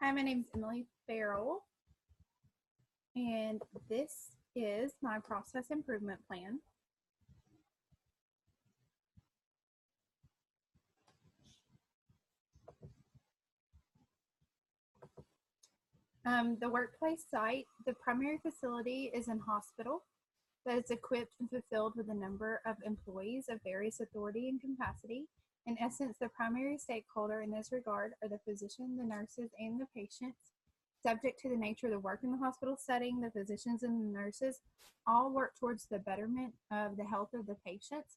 Hi, my name is Emily Ferrell, and this is my process improvement plan. The workplace site, the primary facility is an hospital that is equipped and fulfilled with a number of employees of various authority and capacity. In essence, the primary stakeholder in this regard are the physician, the nurses, and the patients. Subject to the nature of the work in the hospital setting, the physicians and the nurses all work towards the betterment of the health of the patients.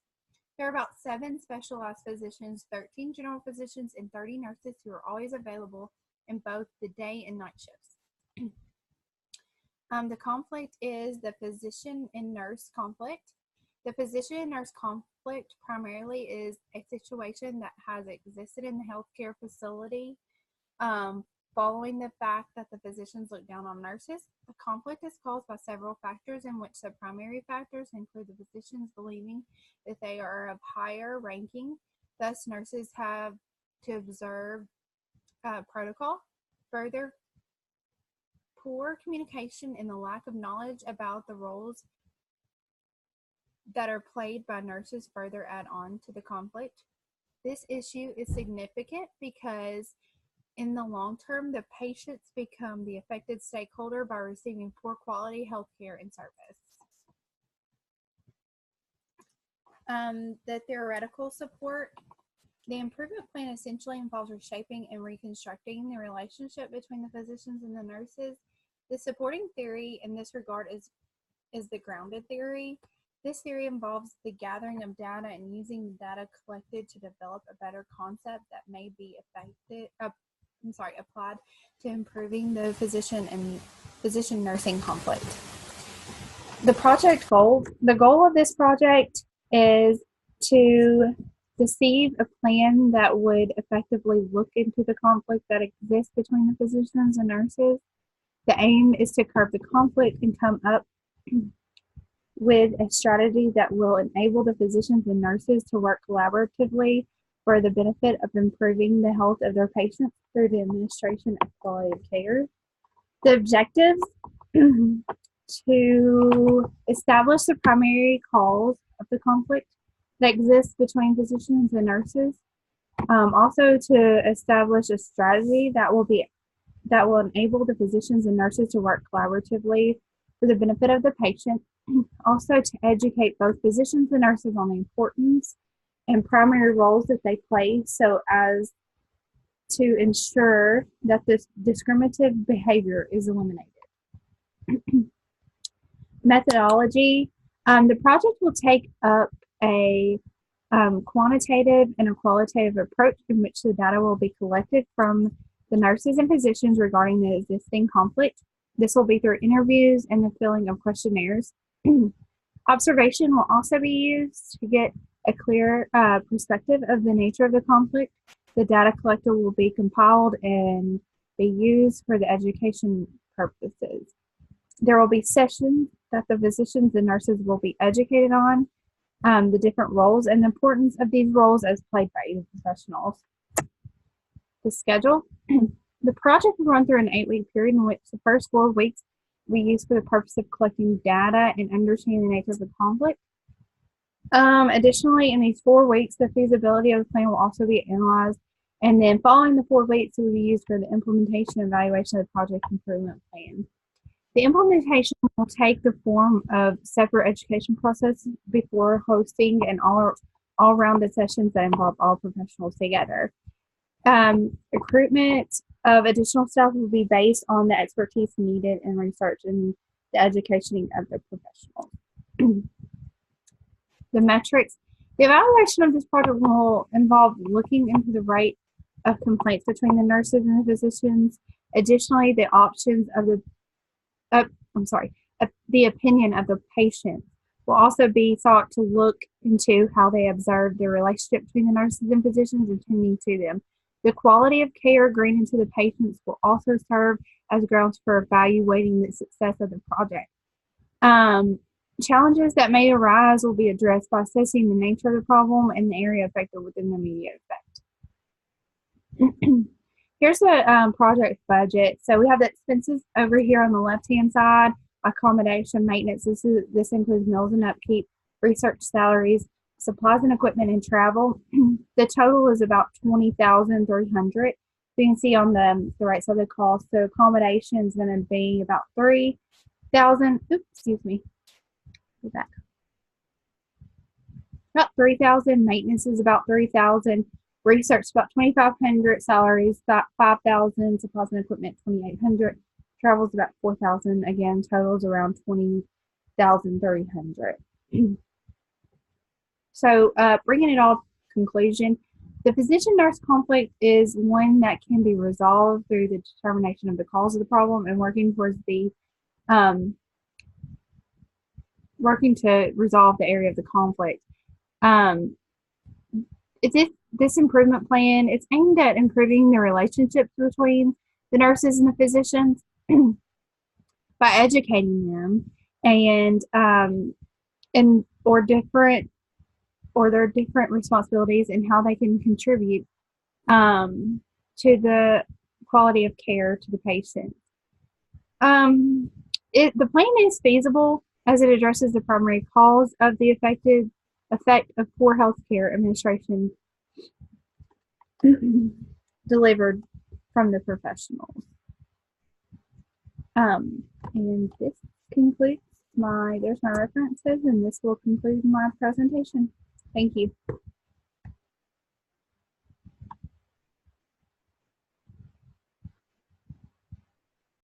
There are about 7 specialized physicians, 13 general physicians, and 30 nurses who are always available in both the day and night shifts. The conflict is the physician and nurse conflict. The physician and nurse conflict primarily is a situation that has existed in the healthcare facility following the fact that the physicians look down on nurses. The conflict is caused by several factors, in which the primary factors include the physicians believing that they are of higher ranking, thus nurses have to observe protocol. Further, poor communication and the lack of knowledge about the roles that are played by nurses further add on to the conflict. This issue is significant because in the long term, the patients become the affected stakeholder by receiving poor quality health care and service. The theoretical support. The improvement plan essentially involves reshaping and reconstructing the relationship between the physicians and the nurses. The supporting theory in this regard is the grounded theory. This theory involves the gathering of data and using the data collected to develop a better concept that may be applied to improving the physician and physician nursing conflict. The project goal. The goal of this project is to conceive a plan that would effectively look into the conflict that exists between the physicians and nurses. The aim is to curb the conflict and come up with a strategy that will enable the physicians and nurses to work collaboratively for the benefit of improving the health of their patients through the administration of quality of care. The objectives to establish the primary cause of the conflict that exists between physicians and nurses. Also to establish a strategy that will enable the physicians and nurses to work collaboratively for the benefit of the patient. Also to educate both physicians and nurses on the importance and primary roles that they play, so as to ensure that this discriminative behavior is eliminated. Methodology. The project will take up a quantitative and a qualitative approach in which the data will be collected from the nurses and physicians regarding the existing conflict. This will be through interviews and the filling of questionnaires. Observation will also be used to get a clear perspective of the nature of the conflict. The data collected will be compiled and be used for the education purposes. There will be sessions that the physicians and nurses will be educated on the different roles and the importance of these roles as played by either professionals. The schedule. The project will run through an 8-week period in which the first 4 weeks we use for the purpose of collecting data and understanding the nature of the conflict. Additionally, in these 4 weeks, the feasibility of the plan will also be analyzed, and then following the 4 weeks, it will be used for the implementation and evaluation of the project improvement plan. The implementation will take the form of separate education processes before hosting and all-rounded sessions that involve all professionals together. Recruitment of additional staff will be based on the expertise needed in research and the educating of the professionals. The metrics. The evaluation of this project will involve looking into the rate of complaints between the nurses and the physicians. Additionally, the options of the opinion of the patient will also be sought to look into how they observe the relationship between the nurses and physicians attending to them. The quality of care granted to the patients will also serve as grounds for evaluating the success of the project. Challenges that may arise will be addressed by assessing the nature of the problem and the area affected within the immediate effect. Here's the project budget. So we have the expenses over here on the left-hand side, accommodation, maintenance. This includes meals and upkeep, research salaries, supplies and equipment, and travel. The total is about $20,300. So you can see on the right side of the cost. So accommodation is going to be about $3,000. Oops, excuse me. Go back. About $3,000. Maintenance is about $3,000. Research about $2,500. Salaries about $5,000. Supplies and equipment $2,800. Travel is about $4,000. Again, totals around $20,300. So, bringing it all to conclusion, the physician-nurse conflict is one that can be resolved through the determination of the cause of the problem and working towards working to resolve the area of the conflict. This improvement plan, it's aimed at improving the relationships between the nurses and the physicians by educating them and their different responsibilities and how they can contribute to the quality of care to the patient. The plan is feasible as it addresses the primary cause of the effect of poor healthcare administration delivered from the professionals. And this concludes there's my references, and this will conclude my presentation. Thank you.